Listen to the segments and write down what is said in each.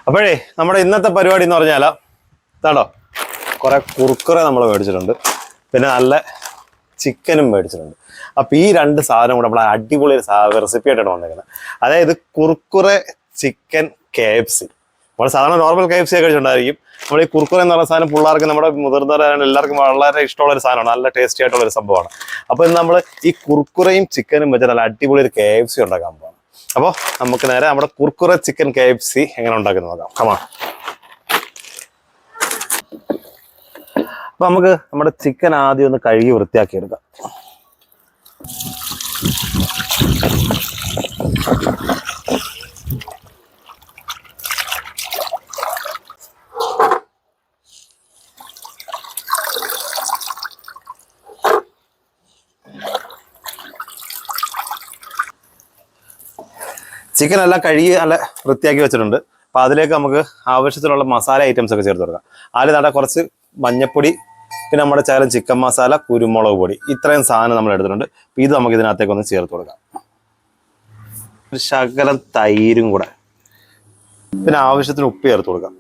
അപ്പോഴേ നമ്മുടെ ഇന്നത്തെ പരിപാടി എന്ന് പറഞ്ഞാൽ ഇതാണോ, കുറെ കുറുക്കുറെ നമ്മൾ മേടിച്ചിട്ടുണ്ട്, പിന്നെ നല്ല ചിക്കനും മേടിച്ചിട്ടുണ്ട്. അപ്പം ഈ രണ്ട് സാധനം കൂടെ നമ്മളെ അടിപൊളി ഒരു റെസിപ്പി ആയിട്ടാണ് വന്നേക്കുന്നത്. അതായത് കുറുക്കുറെ ചിക്കൻ KFC. നമ്മൾ സാധാരണ നോർമൽ KFC ഒക്കെ കഴിച്ചിട്ടുണ്ടായിരിക്കും. നമ്മൾ ഈ കുറുക്കുറെ എന്ന് പറയുന്ന സാധനം പിള്ളേർക്ക്, നമ്മുടെ മുതിർന്നവരാണ് എല്ലാവർക്കും വളരെ ഇഷ്ടമുള്ള ഒരു സാധനമാണ്, നല്ല ടേസ്റ്റി ആയിട്ടുള്ള ഒരു സംഭവമാണ്. അപ്പോൾ ഇന്ന് നമ്മൾ ഈ കുറുക്കുറയും ചിക്കനും വെച്ച് നല്ല അടിപൊളി ഒരു KFC ഉണ്ടാക്കാൻ പോകാം. അപ്പോൾ നമുക്ക് നേരെ നമ്മുടെ കുർക്കുറെ ചിക്കൻ KFC എങ്ങനെ ഉണ്ടാക്കുന്നത് നോക്കാം. കമാ. അപ്പൊ നമുക്ക് നമ്മുടെ ചിക്കൻ ആദ്യം ഒന്ന് കഴുകി വൃത്തിയാക്കി എടുക്കാം. ചിക്കൻ എല്ലാം കഴുകി നല്ല വൃത്തിയാക്കി വെച്ചിട്ടുണ്ട്. അപ്പം അതിലേക്ക് നമുക്ക് ആവശ്യത്തിനുള്ള മസാല ഐറ്റംസ് ഒക്കെ ചേർത്ത് കൊടുക്കാം. അതിൽ നട കുറച്ച് മഞ്ഞപ്പൊടി, പിന്നെ നമ്മുടെ ശകലം ചിക്കൻ മസാല, കുരുമുളക് പൊടി, ഇത്രയും സാധനം നമ്മൾ എടുത്തിട്ടുണ്ട്. അപ്പം ഇത് നമുക്ക് ഇതിനകത്തേക്ക് ഒന്ന് ചേർത്ത് കൊടുക്കാം. ഒരു ശകലം തൈരും കൂടെ, പിന്നെ ആവശ്യത്തിന് ഉപ്പ് ചേർത്ത് കൊടുക്കാം.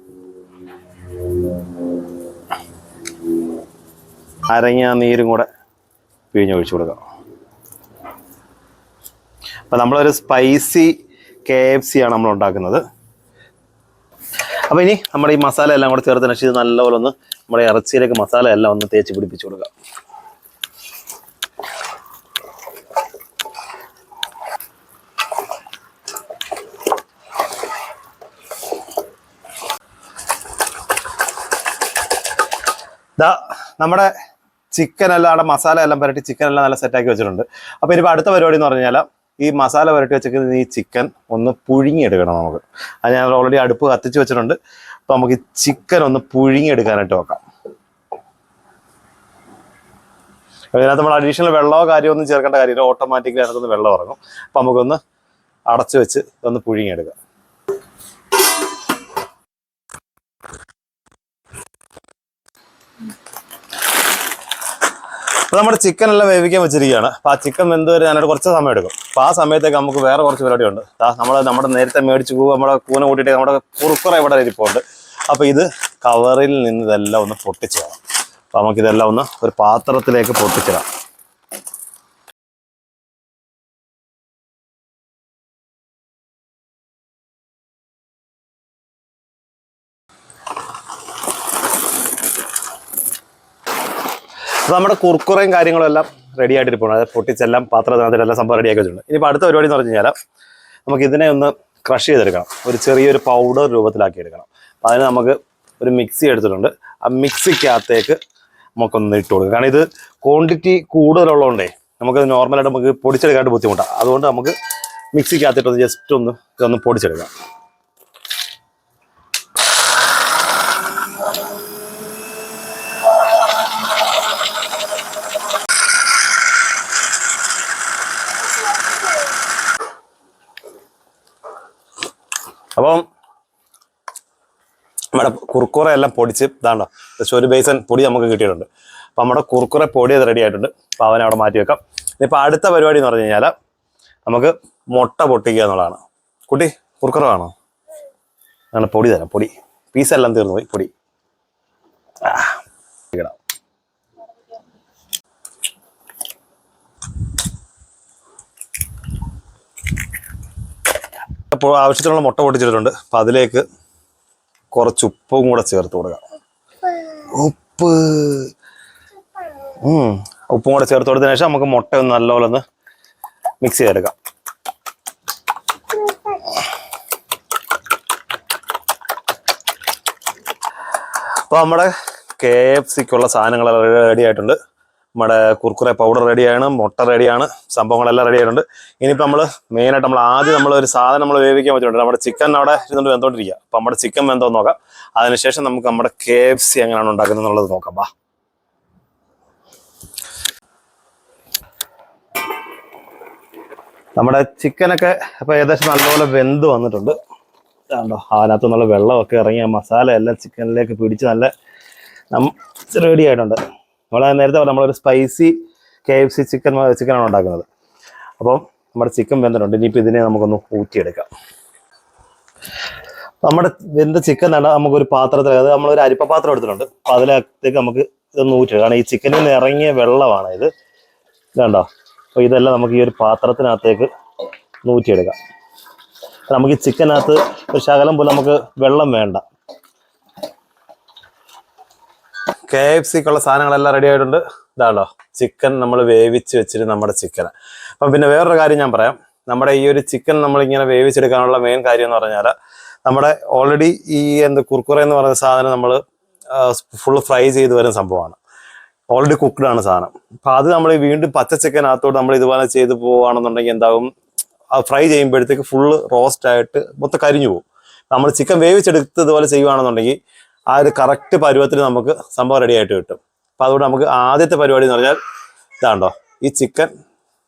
അരങ്ങ നീരും കൂടെ പിഴിഞ്ഞൊഴിച്ചു കൊടുക്കാം. അപ്പം നമ്മളൊരു സ്പൈസി KFC ആണ് നമ്മൾ ഉണ്ടാക്കുന്നത്. അപ്പോൾ ഇനി നമ്മുടെ ഈ മസാല എല്ലാം കൂടെ ചേർത്തതിന് ശേഷം നല്ലപോലെ ഒന്ന് നമ്മുടെ ഇറച്ചിയിലേക്ക് മസാല എല്ലാം ഒന്ന് തേച്ച് പിടിപ്പിച്ചു കൊടുക്കാം. നമ്മുടെ ചിക്കൻ എല്ലാം, അവിടെ മസാല എല്ലാം പുരട്ടി ചിക്കൻ എല്ലാം നല്ല സെറ്റാക്കി വെച്ചിട്ടുണ്ട്. അപ്പോൾ ഇനിയിപ്പോൾ അടുത്ത പരിപാടി എന്ന് പറഞ്ഞു കഴിഞ്ഞാൽ ഈ മസാല പുരട്ടി വെച്ചിരിക്കുന്ന ഈ ചിക്കൻ ഒന്ന് പുഴുങ്ങിയെടുക്കണം നമുക്ക്. അത് ഞാൻ ഓൾറെഡി അടുപ്പ് കത്തിച്ച് വെച്ചിട്ടുണ്ട്. അപ്പോൾ നമുക്ക് ഈ ചിക്കൻ ഒന്ന് പുഴുങ്ങിയെടുക്കാനായിട്ട് നോക്കാം. അതിനകത്ത് നമ്മൾ അഡീഷണൽ വെള്ളമോ കാര്യമോ ഒന്നും ചേർക്കേണ്ട കാര്യമില്ല, ഓട്ടോമാറ്റിക്കലി അതിനകത്തൊന്ന് വെള്ളം ഇറങ്ങും. അപ്പം നമുക്കൊന്ന് അടച്ചു വെച്ച് ഒന്ന് പുഴുങ്ങിയെടുക്കാം. അപ്പോൾ നമ്മുടെ ചിക്കൻ എല്ലാം വേവിക്കാൻ വെച്ചിരിക്കുകയാണ്. അപ്പോൾ ആ ചിക്കൻ വെന്ത് വരെ ഞാനൊരു കുറച്ച് സമയം എടുക്കും. അപ്പോൾ ആ സമയത്തേക്ക് നമുക്ക് വേറെ കുറച്ച് പരിപാടിയുണ്ട്. നമ്മുടെ നേരത്തെ മേടിച്ച് നമ്മുടെ കൂന കൂട്ടിയിട്ട് നമ്മുടെ കുറുക്കുറ ഇവിടെ ഇരിപ്പുണ്ട്. അപ്പോൾ ഇത് കവറിൽ നിന്ന് ഇതെല്ലാം ഒന്ന് പൊട്ടിച്ചിടാം. അപ്പോൾ നമുക്കിതെല്ലാം ഒന്ന് ഒരു പാത്രത്തിലേക്ക് പൊട്ടിച്ചിടാം. അപ്പോൾ നമ്മുടെ കുർക്കുറയും കാര്യങ്ങളും എല്ലാം റെഡി ആയിട്ടിരിപ്പുണ്ട്. അത് പൊട്ടിച്ചെല്ലാം പാത്രത്തിനകത്തെല്ലാം സംഭവം റെഡിയാക്കി വെച്ചിട്ടുണ്ട്. ഇനിയിപ്പോൾ അടുത്ത പരിപാടി എന്ന് പറഞ്ഞു കഴിഞ്ഞാൽ നമുക്ക് ഇതിനെ ഒന്ന് ക്രഷ് ചെയ്തെടുക്കണം, ഒരു ചെറിയൊരു പൗഡർ രൂപത്തിലാക്കി എടുക്കണം. അപ്പോൾ അതിന് നമുക്ക് ഒരു മിക്സി എടുത്തിട്ടുണ്ട്. ആ മിക്സിക്കകത്തേക്ക് നമുക്കൊന്ന് ഇട്ട് കൊടുക്കാം. കാരണം ഇത് ക്വാണ്ടിറ്റി കൂടുതലുള്ളതുകൊണ്ടേ നമുക്ക് നോർമലായിട്ട് നമുക്ക് പൊടിച്ചെടുക്കാനായിട്ട് ബുദ്ധിമുട്ടാണ്. അതുകൊണ്ട് നമുക്ക് മിക്സിക്കകത്തിട്ടൊന്ന് ജസ്റ്റ് ഒന്ന് ഇതൊന്ന് പൊടിച്ചെടുക്കാം. അപ്പം നമ്മുടെ കുർക്കുറ എല്ലാം പൊടിച്ച് ഇതാണ്ടോ ഒരു ബേസൻ പൊടി നമുക്ക് കിട്ടിയിട്ടുണ്ട്. അപ്പം നമ്മുടെ കുർക്കുറ പൊടി അത് റെഡി ആയിട്ടുണ്ട്. അപ്പോൾ അവനെ അവിടെ മാറ്റി വെക്കാം. ഇനിയിപ്പോൾ അടുത്ത പരിപാടി എന്ന് പറഞ്ഞു കഴിഞ്ഞാൽ നമുക്ക് മുട്ട പൊട്ടിക്കുക എന്നുള്ളതാണ്. കുട്ടി കുർക്കുറ വേണോ? അങ്ങനെ പൊടി തരാം. പൊടി പീസെല്ലാം തീർന്നു പോയി. പൊടി ഇടാം. അപ്പോൾ ആവശ്യത്തിനുള്ള മുട്ട പൊട്ടിച്ചിട്ടുണ്ട്. അപ്പം അതിലേക്ക് കുറച്ച് ഉപ്പും കൂടെ ചേർത്ത് കൊടുക്കാം. ഉപ്പും കൂടെ ചേർത്ത് കൊടുത്തതിന് ശേഷം നമുക്ക് മുട്ട ഒന്ന് നല്ലപോലെ ഒന്ന് മിക്സ് ചെയ്തെടുക്കാം. അപ്പോൾ നമ്മുടെ KFCക്കുള്ള സാധനങ്ങളെല്ലാം റെഡി ആയിട്ടുണ്ട്. നമ്മുടെ കുർക്കുറെ പൗഡർ റെഡിയാണ്, മുട്ട റെഡിയാണ്, സംഭവങ്ങളെല്ലാം റെഡി ആയിട്ടുണ്ട്. ഇനിയിപ്പോൾ നമ്മൾ മെയിനായിട്ട് നമ്മൾ ആദ്യം നമ്മളൊരു സാധനം നമ്മൾ വേവിക്കാൻ പറ്റുന്നുണ്ട്. നമ്മുടെ ചിക്കൻ അവിടെ ഇരുന്നുകൊണ്ട് വെന്തോണ്ടിരിക്കുക. അപ്പോൾ നമ്മുടെ ചിക്കൻ വെന്തോന്ന് നോക്കാം. അതിനുശേഷം നമുക്ക് നമ്മുടെ KFC എങ്ങനെയാണ് ഉണ്ടാക്കുന്നത് എന്നുള്ളത് നോക്കാം. ബാ. നമ്മുടെ ചിക്കനൊക്കെ അപ്പോൾ ഏകദേശം നല്ലപോലെ വെന്ത് വന്നിട്ടുണ്ട്. കണ്ടോ, അതിനകത്ത് നിന്നുള്ള വെള്ളമൊക്കെ ഇറങ്ങി ആ മസാല എല്ലാം ചിക്കനിലേക്ക് പിടിച്ച് നല്ല റെഡി ആയിട്ടുണ്ട്. നമ്മൾ നേരത്തെ നമ്മളൊരു സ്പൈസി KFC ചിക്കനാണ് ഉണ്ടാക്കുന്നത്. അപ്പം നമ്മുടെ ചിക്കൻ വെന്തിട്ടുണ്ട്. ഇനിയിപ്പോൾ ഇതിനെ നമുക്കൊന്ന് ഊറ്റിയെടുക്കാം. നമ്മുടെ വെന്ത ചിക്കൻ തന്നെ നമുക്കൊരു പാത്രത്തിൽ, അത് നമ്മളൊരു അരിപ്പ പാത്രം എടുത്തിട്ടുണ്ട്. അപ്പോൾ അതിനകത്തേക്ക് നമുക്ക് ഇതൊന്ന് ഊറ്റിടും. കാരണം ഈ ചിക്കനിൽ നിന്ന് ഇറങ്ങിയ വെള്ളമാണ് ഇത്. ഇതുണ്ടോ? അപ്പോൾ ഇതെല്ലാം നമുക്ക് ഈ ഒരു പാത്രത്തിനകത്തേക്ക് ഊറ്റിയെടുക്കാം. നമുക്ക് ഈ ചിക്കനകത്ത് ഒരു ശകലം പോലും നമുക്ക് വെള്ളം വേണ്ട. KFCക്കുള്ള സാധനങ്ങളെല്ലാം റെഡി ആയിട്ടുണ്ട്. ഇതാണോ ചിക്കൻ നമ്മൾ വേവിച്ച് വെച്ചിട്ട് നമ്മുടെ ചിക്കൻ. അപ്പം പിന്നെ വേറൊരു കാര്യം ഞാൻ പറയാം. നമ്മുടെ ഈ ഒരു ചിക്കൻ നമ്മളിങ്ങനെ വേവിച്ചെടുക്കാനുള്ള മെയിൻ കാര്യം എന്ന് പറഞ്ഞാൽ, നമ്മുടെ ഓൾറെഡി ഈ കുർക്കുറ എന്ന് പറയുന്ന സാധനം നമ്മൾ ഫുൾ ഫ്രൈ ചെയ്ത് വരുന്ന സംഭവമാണ്. ഓൾറെഡി കുക്ക്ഡ് ആണ് സാധനം. അപ്പം അത് നമ്മൾ വീണ്ടും പച്ച ചിക്കനകത്തോട്ട് നമ്മൾ ഇതുപോലെ ചെയ്ത് പോവുകയാണെന്നുണ്ടെങ്കിൽ എന്താകും, ഫ്രൈ ചെയ്യുമ്പോഴത്തേക്ക് ഫുള്ള് റോസ്റ്റ് ആയിട്ട് മൊത്തം കരിഞ്ഞു പോകും. നമ്മൾ ചിക്കൻ വേവിച്ചെടുത്ത് ഇതുപോലെ ചെയ്യുകയാണെന്നുണ്ടെങ്കിൽ ആ ഒരു കറക്റ്റ് പരുവത്തിൽ നമുക്ക് സംഭവം റെഡി ആയിട്ട് കിട്ടും. അപ്പം അതുകൊണ്ട് നമുക്ക് ആദ്യത്തെ പരിപാടി എന്ന് പറഞ്ഞാൽ ഇതാണ്ടോ, ഈ ചിക്കൻ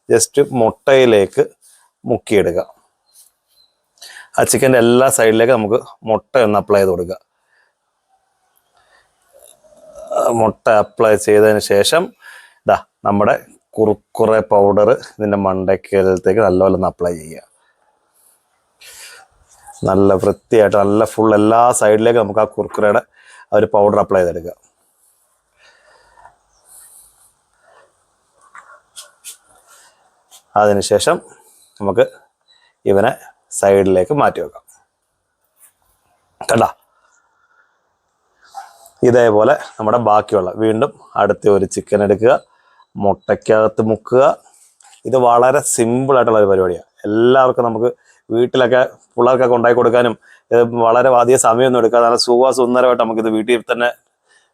ജസ്റ്റ് മുട്ടയിലേക്ക് മുക്കിയെടുക്കുക. ആ ചിക്കൻ്റെ എല്ലാ സൈഡിലേക്ക് നമുക്ക് മുട്ട ഒന്ന് അപ്ലൈ ചെയ്ത് കൊടുക്കുക. മുട്ട അപ്ലൈ ചെയ്തതിന് ശേഷം ഇതാ നമ്മുടെ കുറുക്കുറെ പൗഡർ ഇതിൻ്റെ മണ്ടയ്ക്കലത്തേക്ക് നല്ലപോലെ ഒന്ന് അപ്ലൈ ചെയ്യുക. നല്ല വൃത്തിയായിട്ട് നല്ല ഫുൾ എല്ലാ സൈഡിലേക്ക് നമുക്ക് ആ കുർക്കുറയുടെ ആ ഒരു പൗഡർ അപ്ലൈ ചെയ്തെടുക്കുക. അതിനുശേഷം നമുക്ക് ഇവനെ സൈഡിലേക്ക് മാറ്റി വെക്കാം. കണ്ടാ, ഇതേപോലെ നമ്മുടെ ബാക്കിയുള്ള വീണ്ടും അടുത്ത ഒരു ചിക്കൻ എടുക്കുക, മുട്ടയ്ക്കകത്ത് മുക്കുക. ഇത് വളരെ സിമ്പിളായിട്ടുള്ള ഒരു പരിപാടിയാണ്. എല്ലാവർക്കും നമുക്ക് വീട്ടിലൊക്കെ പിള്ളേർക്കൊക്കെ ഉണ്ടാക്കി കൊടുക്കാനും വളരെ അധികം സമയമൊന്നും എടുക്കാതെ നല്ല സുന്ദരമായിട്ട് നമുക്കിത് വീട്ടിൽ തന്നെ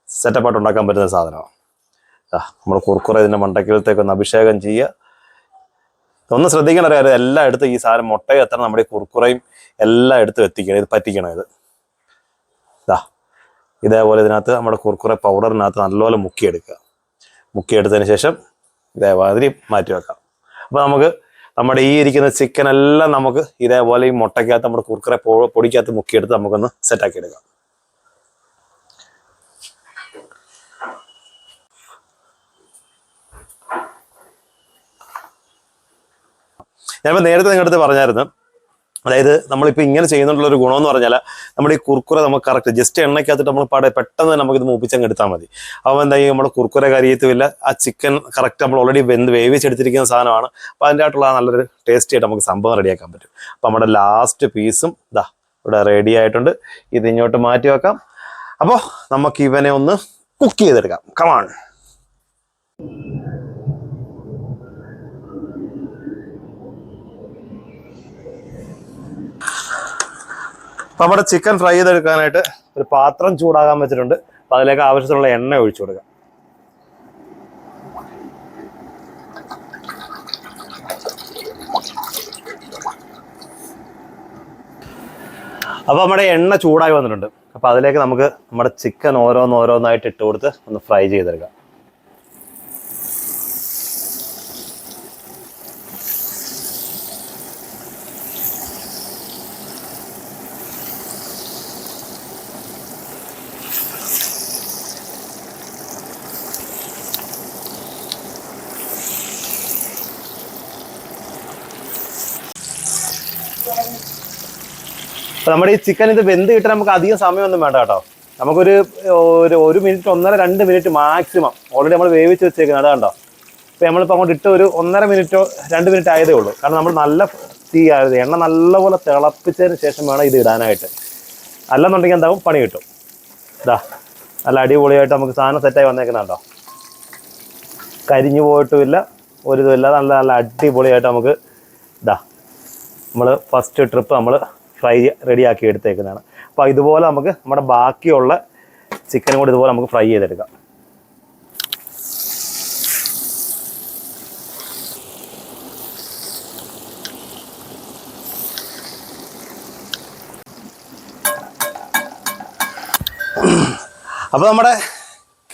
സെറ്റപ്പായിട്ട് ഉണ്ടാക്കാൻ പറ്റുന്ന സാധനമാണ്. നമ്മൾ കുർക്കുറ ഇതിൻ്റെ മണ്ടയ്ക്കലത്തേക്ക് ഒന്ന് അഭിഷേകം ചെയ്യുക. ഒന്ന് ശ്രദ്ധിക്കേണ്ട ഒരു കാര്യം, എല്ലാം എടുത്ത് ഈ സാധനം മുട്ടയും എത്ര നമ്മുടെ ഈ കുർക്കുറയും എല്ലാം എടുത്ത് എത്തിക്കണം. ഇത് പറ്റിക്കണം. ഇതേപോലെ ഇതിനകത്ത് നമ്മുടെ കുർക്കുറ പൗഡറിനകത്ത് നല്ലപോലെ മുക്കിയെടുക്കുക. മുക്കിയെടുത്തതിന് ശേഷം ഇതേമാതിരി മാറ്റി വെക്കാം. അപ്പോൾ നമുക്ക് നമ്മുടെ ഈ ഇരിക്കുന്ന ചിക്കൻ എല്ലാം നമുക്ക് ഇതേപോലെ ഈ മുട്ടയ്ക്കകത്ത് നമ്മുടെ കുർക്കുറ പൊടിക്കകത്ത് മുക്കിയെടുത്ത് നമുക്കൊന്ന് സെറ്റാക്കി എടുക്കാം. ഞാനിപ്പോൾ നേരത്തെ നിങ്ങളുടെ അടുത്ത് പറഞ്ഞായിരുന്നു, അതായത് നമ്മളിപ്പോൾ ഇങ്ങനെ ചെയ്യുന്നുള്ളൊരു ഗുണമെന്ന് പറഞ്ഞാൽ നമ്മുടെ ഈ കുർക്കുറ നമുക്ക് കറക്റ്റ് ജസ്റ്റ് എണ്ണയ്ക്കകത്തിട്ട് നമ്മൾ പെട്ടെന്ന് നമുക്കിത് മൂപ്പിച്ചങ്ങ് എടുത്താൽ മതി. അപ്പോൾ എന്തായാലും നമ്മുടെ കുർക്കുറ കരിയത്തുമില്ല. ആ ചിക്കൻ കറക്റ്റ് നമ്മൾ ഓൾറെഡി വേവിച്ചെടുത്തിരിക്കുന്ന സാധനമാണ്. അപ്പോൾ അതിൻ്റെ ആയിട്ടുള്ള നല്ലൊരു ടേസ്റ്റി ആയിട്ട് നമുക്ക് സംഭവം റെഡിയാക്കാൻ പറ്റും. അപ്പോൾ നമ്മുടെ ലാസ്റ്റ് പീസും ഇവിടെ റെഡി ആയിട്ടുണ്ട്. ഇത് ഇങ്ങോട്ട് മാറ്റി വെക്കാം. അപ്പോൾ നമുക്ക് ഇവനെ ഒന്ന് കുക്ക് ചെയ്തെടുക്കാം. കമാൺ. അപ്പം നമ്മുടെ ചിക്കൻ ഫ്രൈ ചെയ്തെടുക്കാനായിട്ട് ഒരു പാത്രം ചൂടാകാൻ വെച്ചിട്ടുണ്ട്. അപ്പം അതിലേക്ക് ആവശ്യത്തിനുള്ള എണ്ണ ഒഴിച്ചു കൊടുക്കുക. അപ്പോൾ നമ്മുടെ എണ്ണ ചൂടായി വന്നിട്ടുണ്ട്. അപ്പോൾ അതിലേക്ക് നമുക്ക് നമ്മുടെ ചിക്കൻ ഓരോന്നോരോന്നായിട്ട് ഇട്ട് കൊടുത്ത് ഒന്ന് ഫ്രൈ ചെയ്തെടുക്കാം. അപ്പോൾ നമ്മുടെ ഈ ചിക്കൻ ഇത് വെന്ത് കിട്ടാൻ നമുക്ക് അധികം സമയമൊന്നും വേണ്ട കേട്ടോ. നമുക്കൊരു 1 മിനിറ്റ് 1.5-2 മിനിറ്റ് മാക്സിമം ഓൾറെഡി നമ്മൾ വേവിച്ച് വെച്ചേക്കുന്നത്. അതാണ്ടോ. അപ്പോൾ നമ്മളിപ്പോൾ അങ്ങോട്ട് ഇട്ട് ഒരു 1.5 മിനിറ്റോ 2 മിനിറ്റ് ആയതേ ഉള്ളൂ. കാരണം നമ്മൾ നല്ല തീയായത് എണ്ണ നല്ലപോലെ തിളപ്പിച്ചതിന് ശേഷം വേണം ഇത് ഇടാനായിട്ട്. അല്ലെന്നുണ്ടെങ്കിൽ എന്താവും, പണി കിട്ടും. നല്ല അടിപൊളിയായിട്ട് നമുക്ക് സാധനം സെറ്റായി വന്നേക്കുന്നുണ്ടോ. കരിഞ്ഞു പോയിട്ടുമില്ല, ഒരിതുമില്ല. നല്ല നല്ല അടിപൊളിയായിട്ട് നമുക്ക് നമ്മൾ ഫസ്റ്റ് ട്രിപ്പ് നമ്മൾ ഫ്രൈ റെഡിയാക്കി എടുത്തേക്കുന്നതാണ്. അപ്പോൾ ഇതുപോലെ നമുക്ക് നമ്മുടെ ബാക്കിയുള്ള ചിക്കനും കൂടി ഇതുപോലെ നമുക്ക് ഫ്രൈ ചെയ്തെടുക്കാം. അപ്പോൾ നമ്മുടെ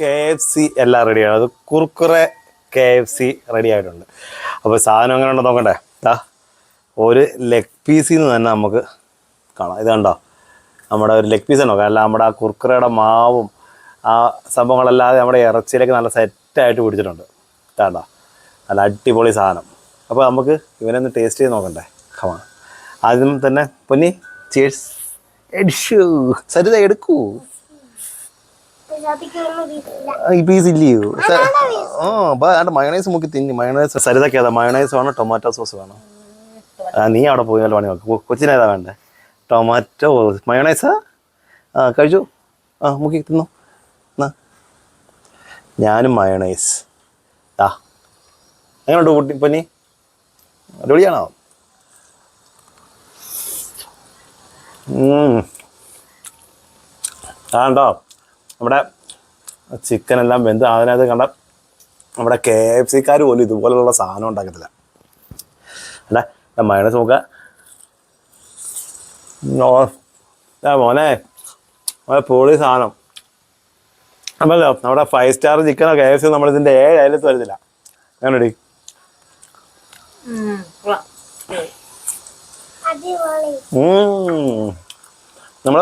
KFC എല്ലാം റെഡിയാണ്. അത് കുർക്കുറെ KFC റെഡി ആയിട്ടുണ്ട്. അപ്പോൾ സാധനം എങ്ങനെ ഉണ്ടോ നോക്കണ്ടേ. ഒരു ലെഗ് പീസിൽ നിന്ന് തന്നെ നമുക്ക് കാണാം. ഇത് കണ്ടോ, നമ്മുടെ ഒരു ലെഗ് പീസ് നോക്കാം. അല്ല നമ്മുടെ ആ കുർക്കുറയുടെ മാവും ആ സംഭവങ്ങളല്ലാതെ നമ്മുടെ ഇറച്ചിയിലേക്ക് നല്ല സെറ്റായിട്ട് പിടിച്ചിട്ടുണ്ട്. ഇതാണ്ടോ, നല്ല അടിപൊളി സാധനം. അപ്പോൾ നമുക്ക് ഇവനൊന്ന് ടേസ്റ്റ് ചെയ്ത് നോക്കണ്ടേ. കമാ. ആദ്യം തന്നെ പൊന്നി ചീഴ്സ്. സരിത എടുക്കൂ. ഈ പീസ് ഇല്ലയോ? മയണൈസ് മുക്കി തിന്നി. മയണൈസ് സരിതയ്ക്ക് ഏതാ? മയണൈസ് വേണോ ടൊമാറ്റോ സോസ് വേണോ? നീ അവിടെ പോയി നല്ല പണി നോക്ക്. കൊച്ചിനേതാ വേണ്ടേ? ടൊമാറ്റോ മയണൈസാ? കഴിച്ചു. മുക്കി തിന്നു. ഞാനും മയണൈസ്. എങ്ങനെയുണ്ട് കുട്ടി പനി? അടിപൊളിയാണോ? ആണ്ടോ നമ്മുടെ ചിക്കൻ എല്ലാം വെന്ത് അതിനകത്ത് കണ്ട നമ്മുടെ KFC പോലും ഇതുപോലുള്ള സാധനം ഉണ്ടാക്കത്തില്ല. അല്ല മയണൈസ് നോക്കുക. മോനെ പൊളി സാധനം. അപ്പല്ലോ നമ്മുടെ 5 സ്റ്റാർ ചിക്കനോ KFC നമ്മളിതിൻ്റെ 7 അയലത്ത് വരുന്നില്ല. അങ്ങനെടി നമ്മൾ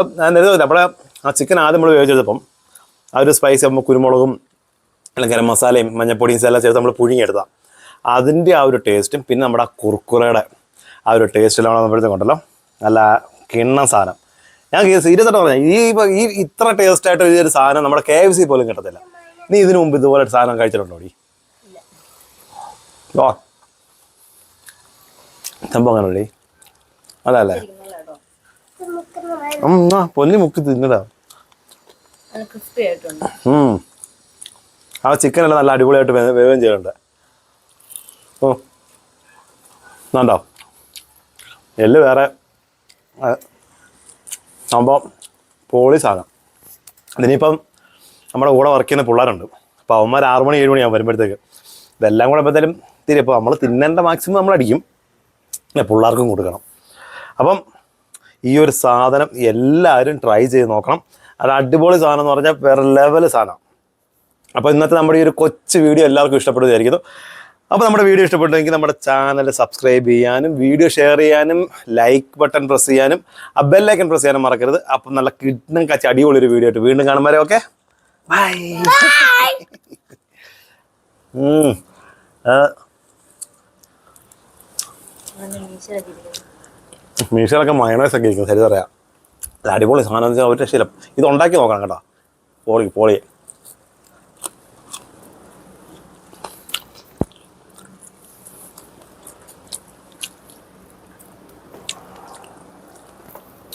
നമ്മുടെ ആ ചിക്കൻ ആദ്യം നമ്മൾ വേവിച്ചെടുത്തപ്പം ആ ഒരു സ്പൈസ് ആകുമ്പോൾ കുരുമുളകും അല്ലെങ്കിൽ ഗരം മസാലയും മഞ്ഞപ്പൊടിയും എല്ലാം ചേർത്ത് നമ്മൾ പുഴുങ്ങിയെടുത്താൽ അതിൻ്റെ ആ ഒരു ടേസ്റ്റും പിന്നെ നമ്മുടെ കുർക്കുറയുടെ ആ ഒരു ടേസ്റ്റിലാണ് നമ്മളെടുത്തുകൊണ്ടല്ലോ നല്ല കിണ്ണം സാധനം. ഞാൻ സീരിയസ് ആയിട്ട് പറഞ്ഞാൽ ഈ ഇത്ര ടേസ്റ്റായിട്ട് ഒരു സാധനം നമ്മുടെ KFC പോലും കിട്ടത്തില്ല. നീ ഇതിനു മുമ്പ് ഇതുപോലെ സാധനം കഴിച്ചിട്ടുണ്ടോ? സംഭവം അങ്ങനെയുള്ളി അതല്ലേ? പൊന്നി മുക്കി തിന്നടാ. ആ ചിക്കനെല്ലാം നല്ല അടിപൊളിയായിട്ട് വേവുകയും ചെയ്യുന്നുണ്ട്. ഉണ്ടോ എല്ല് വേറെ സംഭവം പൊളി സാധനം. ഇതിനിപ്പം നമ്മുടെ കൂടെ വർക്ക് ചെയ്യുന്ന പിള്ളേരുണ്ട്. അപ്പോൾ അവന്മാർ 6 മണി 7 മണിയാകും വരുമ്പോഴത്തേക്ക്. ഇതെല്ലാം കൂടെ എപ്പോഴത്തേലും തിരി. ഇപ്പോൾ നമ്മൾ തിന്നേണ്ട മാക്സിമം നമ്മൾ അടിക്കും, പിള്ളേർക്കും കൊടുക്കണം. അപ്പം ഈ ഒരു സാധനം എല്ലാവരും ട്രൈ ചെയ്ത് നോക്കണം. അത് അടിപൊളി സാധനം എന്ന് പറഞ്ഞാൽ വേറെ ലെവൽ സാധനം. അപ്പോൾ ഇന്നത്തെ നമ്മുടെ ഈ ഒരു കൊച്ചു വീഡിയോ എല്ലാവർക്കും ഇഷ്ടപ്പെടുന്നതായിരിക്കുന്നു. അപ്പോൾ നമ്മുടെ വീഡിയോ ഇഷ്ടപ്പെട്ടെങ്കിൽ നമ്മുടെ ചാനൽ സബ്സ്ക്രൈബ് ചെയ്യാനും വീഡിയോ ഷെയർ ചെയ്യാനും ലൈക്ക് ബട്ടൺ പ്രസ് ചെയ്യാനും ആ ബെല്ലൈക്കൺ പ്രസ് ചെയ്യാനും മറക്കരുത്. അപ്പം നല്ല കിഡ്നം കച്ച് അടിപൊളിയൊരു വീഡിയോ ആയിട്ട് വീണ്ടും കാണും വരെ. Okay, by. മീഷോയിലൊക്കെ മയണൈസൊക്കെ ഇരിക്കും. ശരി പറയാം, അടിപൊളി സാധനം എന്ന് വെച്ചാൽ ഒരു രക്ഷയില്ല. ഇത് ഉണ്ടാക്കി നോക്കണം കേട്ടോ. പോളി